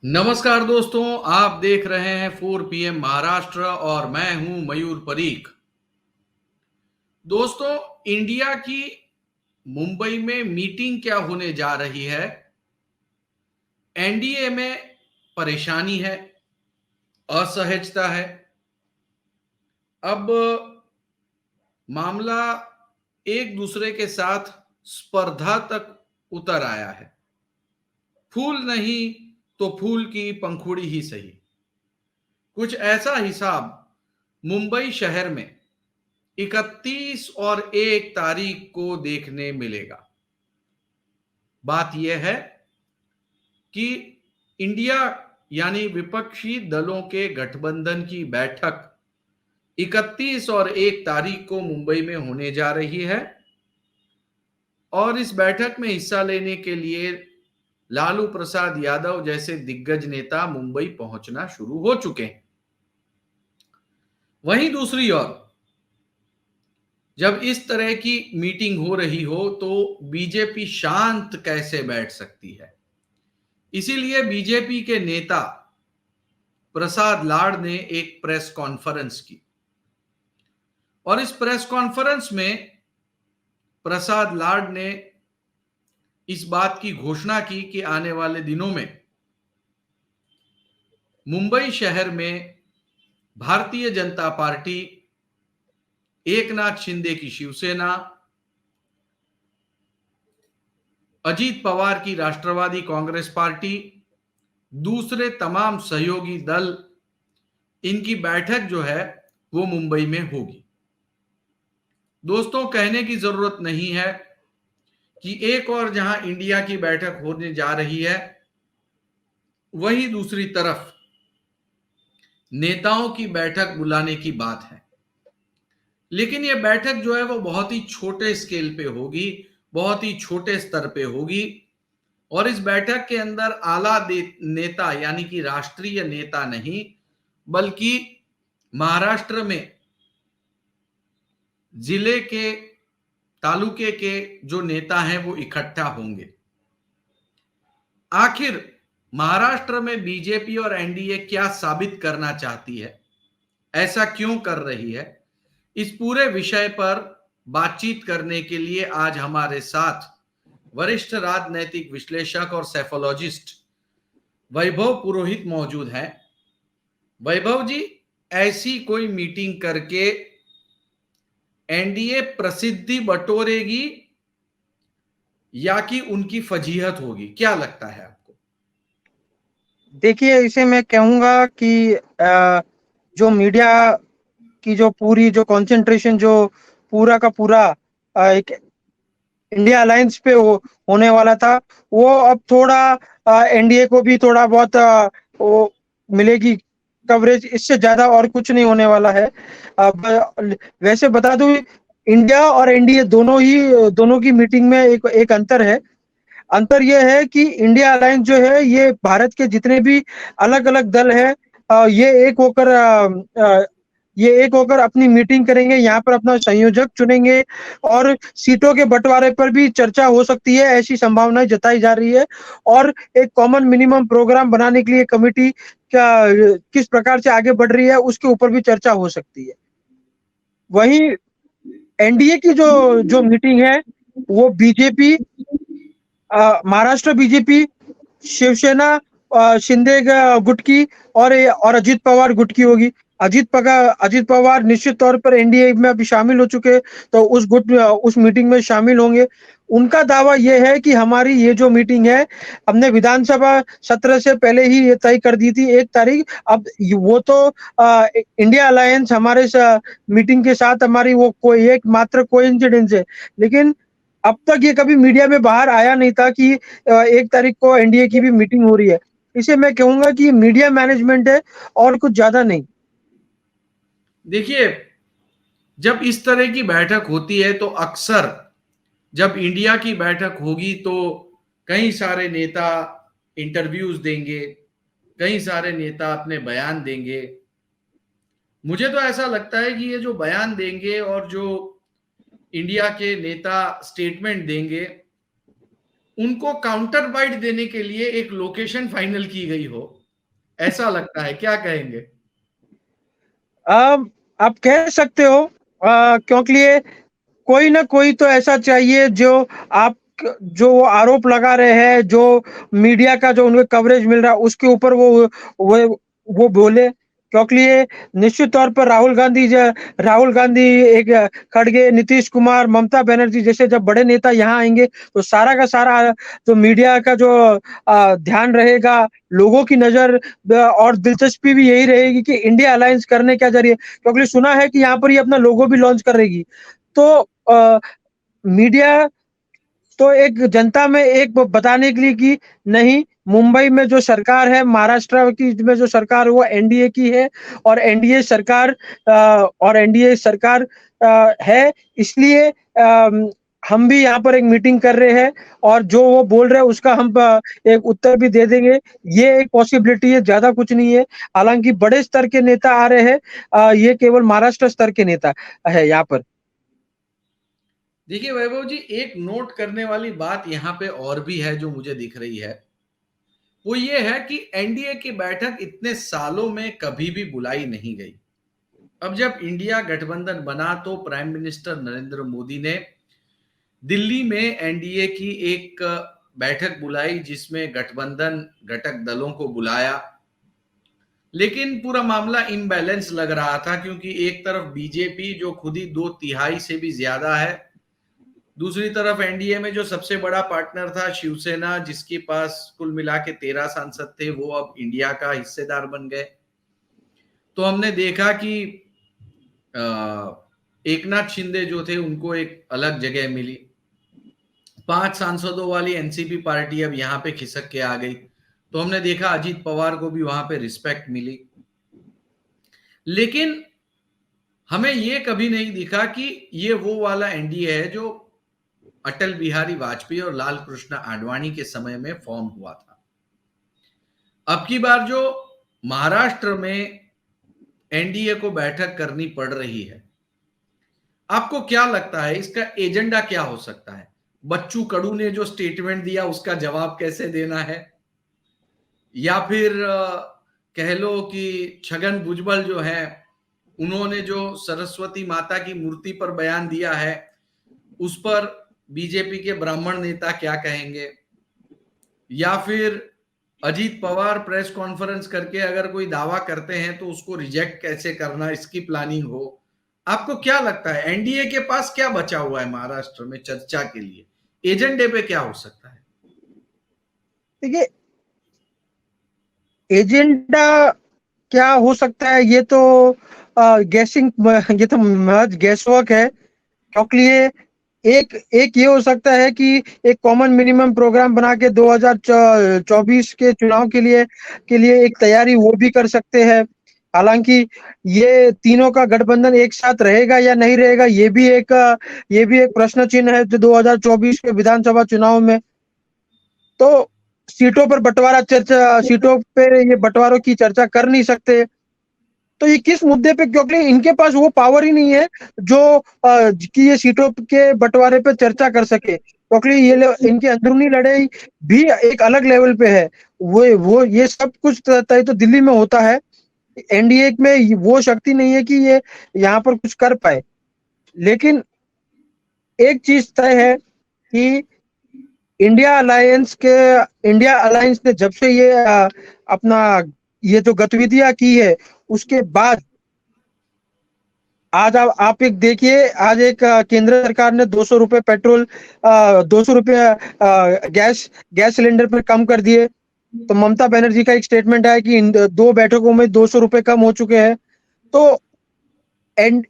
नमस्कार दोस्तों, आप देख रहे हैं 4 PM महाराष्ट्र और मैं हूं मयूर परीख। दोस्तों, इंडिया की मुंबई में मीटिंग क्या होने जा रही है? एनडीए में परेशानी है, असहजता है। अब मामला एक दूसरे के साथ स्पर्धा तक उतर आया है। फूल नहीं तो फूल की पंखुड़ी ही सही। कुछ ऐसा हिसाब मुंबई शहर में 31 और 1 तारीख को देखने मिलेगा। बात यह है कि इंडिया यानी विपक्षी दलों के गठबंधन की बैठक 31 और 1 तारीख को मुंबई में होने जा रही है और इस बैठक में हिस्सा लेने के लिए लालू प्रसाद यादव जैसे दिग्गज नेता मुंबई पहुंचना शुरू हो चुके हैं। वहीं दूसरी ओर जब इस तरह की मीटिंग हो रही हो तो बीजेपी शांत कैसे बैठ सकती है? इसीलिए बीजेपी के नेता प्रसाद लाड ने एक प्रेस कॉन्फ्रेंस की और इस प्रेस कॉन्फ्रेंस में प्रसाद लाड ने इस बात की घोषणा की कि आने वाले दिनों में मुंबई शहर में भारतीय जनता पार्टी, एकनाथ शिंदे की शिवसेना, अजीत पवार की राष्ट्रवादी कांग्रेस पार्टी, दूसरे तमाम सहयोगी दल, इनकी बैठक जो है वो मुंबई में होगी। दोस्तों, कहने की जरूरत नहीं है कि एक और जहां इंडिया की बैठक होने जा रही है, वहीं दूसरी तरफ नेताओं की बैठक बुलाने की बात है। लेकिन यह बैठक जो है वो बहुत ही छोटे स्केल पे होगी, बहुत ही छोटे स्तर पे होगी और इस बैठक के अंदर आला नेता यानी कि राष्ट्रीय नेता नहीं, बल्कि महाराष्ट्र में जिले के, तालुके के जो नेता हैं वो इकट्ठा होंगे। आखिर महाराष्ट्र में बीजेपी और एनडीए क्या साबित करना चाहती है, ऐसा क्यों कर रही है, इस पूरे विषय पर बातचीत करने के लिए आज हमारे साथ वरिष्ठ राजनैतिक विश्लेषक और सेफोलॉजिस्ट वैभव पुरोहित मौजूद हैं। वैभव जी, ऐसी कोई मीटिंग करके एनडीए प्रसिद्धि बटोरेगी या कि उनकी फजीहत होगी, क्या लगता है आपको? देखिए, इसे मैं कहूँगा कि जो मीडिया की जो पूरी जो कंसंट्रेशन जो पूरा का पूरा एक इंडिया अलायंस पे होने वाला था, वो अब थोड़ा एनडीए को भी थोड़ा बहुत वो मिलेगी कवरेज, इससे ज़्यादा और कुछ नहीं होने वाला है। वैसे बता दूँ, इंडिया और एनडीए दोनों की मीटिंग में एक एक अंतर है। अंतर ये है कि इंडिया अलायंस जो है, ये भारत के जितने भी अलग-अलग दल हैं, ये एक होकर अपनी मीटिंग करेंगे, यहाँ पर अपना संयोजक चुनेंगे और सीटों के बंटवारे पर भी चर्चा हो सकती है, ऐसी संभावनाएं जताई जा रही है। और एक कॉमन मिनिमम प्रोग्राम बनाने के लिए कमिटी क्या किस प्रकार से आगे बढ़ रही है, उसके ऊपर भी चर्चा हो सकती है। वहीं एनडीए की जो जो मीटिंग है, वो बीजेपी, महाराष्ट्र बीजेपी, शिवसेना, शिंदे गुट की और अजित पवार गुट की होगी। अजित पवार निश्चित तौर पर एनडीए में अभी शामिल हो चुके, तो उस मीटिंग में शामिल होंगे। उनका दावा यह है कि हमारी ये जो मीटिंग है, हमने विधानसभा सत्र से पहले ही ये तय कर दी थी 1 तारीख। अब वो तो इंडिया अलायंस हमारे मीटिंग के साथ हमारी वो कोई एक मात्र कोइंसिडेंस है, लेकिन अब तक ये कभी मीडिया में बाहर आया नहीं था कि 1 तारीख को एनडीए की भी मीटिंग हो रही है। इसे मैं कहूंगा कि मीडिया मैनेजमेंट है और कुछ ज्यादा नहीं। देखिए, जब इस तरह की बैठक होती है तो अक्सर जब इंडिया की बैठक होगी तो कई सारे नेता इंटरव्यूज देंगे, कई सारे नेता अपने बयान देंगे। मुझे तो ऐसा लगता है कि ये जो बयान देंगे और जो इंडिया के नेता स्टेटमेंट देंगे, उनको काउंटर बाइट देने के लिए एक लोकेशन फाइनल की गई हो, ऐसा लगता है, क्या कहेंगे? आप कह सकते हो, क्योंकि कोई ना कोई तो ऐसा चाहिए जो आप जो वो आरोप लगा रहे हैं, जो मीडिया का जो उन्हें कवरेज मिल रहा है उसके ऊपर वो वो बोले, क्योंकि ये निश्चित तौर पर राहुल गांधी, एक खड़गे, नीतीश कुमार, ममता बनर्जी जैसे जब बड़े नेता यहाँ आएंगे तो सारा का सारा जो मीडिया का जो ध्यान रहेगा, लोगों की नजर और दिलचस्पी भी यही रहेगी कि इंडिया अलायंस करने क्या जरिए, क्योंकि सुना है कि यहाँ पर ये अपना लोगो भी लॉन्च करेगी। तो मीडिया तो एक जनता में एक बताने के लिए कि नहीं, मुंबई में जो सरकार है, महाराष्ट्र की में जो सरकार है वो एनडीए की है, और एनडीए सरकार है, इसलिए हम भी यहाँ पर एक मीटिंग कर रहे हैं और जो वो बोल रहे हैं उसका हम एक उत्तर भी दे देंगे। ये एक पॉसिबिलिटी है, ज्यादा कुछ नहीं है। हालांकि बड़े स्तर के नेता आ रहे हैं, ये केवल महाराष्ट्र स्तर के नेता है यहाँ पर। देखिए वैभव जी, एक नोट करने वाली बात यहाँ पे और भी है जो मुझे दिख रही है, वो ये है कि एनडीए की बैठक इतने सालों में कभी भी बुलाई नहीं गई। अब जब इंडिया गठबंधन बना तो प्राइम मिनिस्टर नरेंद्र मोदी ने दिल्ली में एनडीए की एक बैठक बुलाई, जिसमें गठबंधन घटक दलों को बुलाया। लेकिन पूरा मामला इम्बैलेंस लग रहा था, क्योंकि एक तरफ बीजेपी जो खुद ही 2/3 से भी ज्यादा है, दूसरी तरफ एनडीए में जो सबसे बड़ा पार्टनर था शिवसेना, जिसके पास कुल मिला के 13 सांसद थे, वो अब इंडिया का हिस्सेदार बन गए। तो हमने देखा कि एकनाथ शिंदे जो थे उनको एक अलग जगह मिली। 5 सांसदों वाली एनसीपी पार्टी अब यहाँ पे खिसक के आ गई। तो हमने देखा अजीत पवार को भी वहां पे रिस्पेक्ट मिली। लेकिन हमें ये कभी नहीं दिखा कि ये वो वाला एनडीए है जो अटल बिहारी वाजपेयी और लाल कृष्ण आडवाणी के समय में फॉर्म हुआ था। अब की बार जो महाराष्ट्र में एनडीए को बैठक करनी पड़ रही है, आपको क्या लगता है इसका एजेंडा क्या हो सकता है? बच्चू कडू ने जो स्टेटमेंट दिया उसका जवाब कैसे देना है, या फिर कह लो कि छगन भुजबल जो है उन्होंने जो सरस्वती माता की मूर्ति पर बयान दिया है उस पर बीजेपी के ब्राह्मण नेता क्या कहेंगे, या फिर अजीत पवार प्रेस कॉन्फ्रेंस करके अगर कोई दावा करते हैं तो उसको रिजेक्ट कैसे करना, इसकी प्लानिंग हो। आपको क्या लगता है एनडीए के पास क्या बचा हुआ है महाराष्ट्र में चर्चा के लिए? एजेंडे पे क्या हो सकता है? देखिए, एजेंडा क्या हो सकता है ये तो गैसिंग, ये तो महज गैसवर्क है, क्योंकि ये एक एक ये हो सकता है कि एक कॉमन मिनिमम प्रोग्राम बना के 2024 के चुनाव के लिए एक तैयारी वो भी कर सकते हैं। हालांकि ये तीनों का गठबंधन एक साथ रहेगा या नहीं रहेगा, ये भी एक प्रश्न चिन्ह है जो 2024 के विधानसभा चुनाव में। तो सीटों पे ये बंटवारों की चर्चा कर नहीं सकते। तो ये किस मुद्दे पे, क्योंकि इनके पास वो पावर ही नहीं है जो कि ये सीटों के बंटवारे पे चर्चा कर सके, क्योंकि इनकी अंदरूनी लड़ाई भी एक अलग लेवल पे है। वो ये सब कुछ तय तो दिल्ली में होता है, एनडीए में वो शक्ति नहीं है कि ये यहाँ पर कुछ कर पाए। लेकिन एक चीज तय है कि इंडिया अलायंस ने जब से ये अपना ये जो गतिविधियां की है उसके बाद आज आप एक देखिए, आज एक केंद्र सरकार ने 200 रुपए पेट्रोल, 200 रुपए गैस सिलेंडर पर कम कर दिए। तो ममता बनर्जी का एक स्टेटमेंट है कि इन 2 बैठकों में 200 रुपए कम हो चुके हैं। तो एंड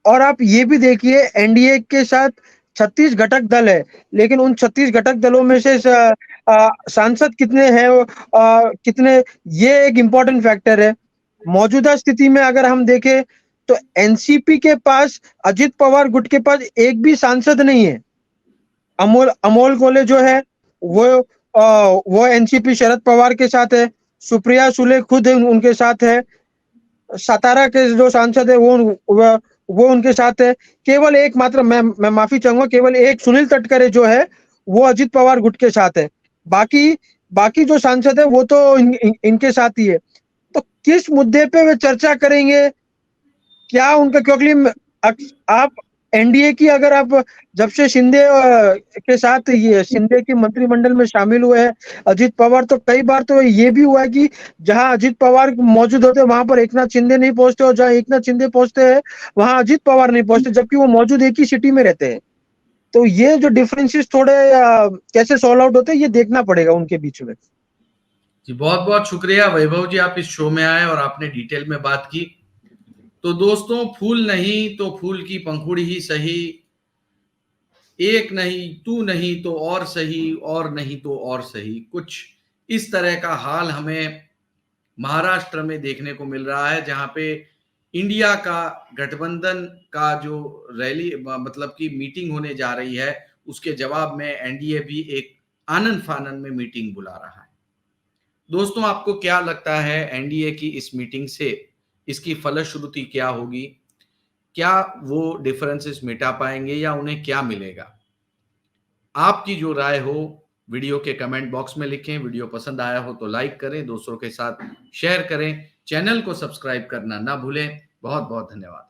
और आप ये भी देखिए, एनडीए के साथ 36 घटक दल है, लेकिन उन 36 घटक दलों में से सांसद कितने हैं, कितने, ये एक इम्पोर्टेंट फैक्टर है। मौजूदा स्थिति में अगर हम देखें तो एनसीपी के पास, अजित पवार गुट के पास एक भी सांसद नहीं है। अमोल कोले जो है वो वो एनसीपी शरद पवार के साथ है, सुप्रिया सुले खुद उनके साथ है, सातारा के जो सांसद है वो उनके साथ है। केवल एक मात्र, मैं माफी चाहूंगा, केवल एक सुनील तटकरे जो है वो अजित पवार गुट के साथ है। बाकी बाकी जो सांसद है वो तो इनके साथ ही है। तो किस मुद्दे पे वे चर्चा करेंगे, क्या उनका, क्योंकि आप एनडीए की, अगर आप जब से शिंदे के साथ ये शिंदे की मंत्रिमंडल में शामिल हुए हैं अजित पवार, तो कई बार तो ये भी हुआ है कि जहां अजित पवार मौजूद होते हैं वहां पर एकनाथ शिंदे नहीं पहुंचते, और जहां एकनाथ शिंदे पहुंचते हैं वहां अजित पवार नहीं पहुंचते, जबकि वो मौजूद एक ही सिटी में रहते हैं। तो ये जो डिफरेंसेस थोड़े कैसे सॉल्व आउट होते हैं, ये देखना पड़ेगा उनके बीच में। जी, बहुत बहुत शुक्रिया वैभव जी, आप इस शो में आए और आपने डिटेल में बात की। तो दोस्तों, फूल नहीं तो फूल की पंखुड़ी ही सही, एक नहीं तू नहीं तो और सही, और नहीं तो और सही, कुछ इस तरह का हाल हमें महाराष्ट्र में देखने को मिल रहा है, जहां पे इंडिया का गठबंधन का जो रैली, मतलब की मीटिंग होने जा रही है, उसके जवाब में एनडीए भी एक आनन फानन में मीटिंग बुला रहा है। दोस्तों, आपको क्या लगता है एनडीए की इस मीटिंग से इसकी फलश्रुति क्या होगी? क्या वो डिफरेंसेस मिटा पाएंगे या उन्हें क्या मिलेगा? आपकी जो राय हो वीडियो के कमेंट बॉक्स में लिखें। वीडियो पसंद आया हो तो लाइक करें, दोस्तों के साथ शेयर करें, चैनल को सब्सक्राइब करना ना भूलें। बहुत बहुत धन्यवाद।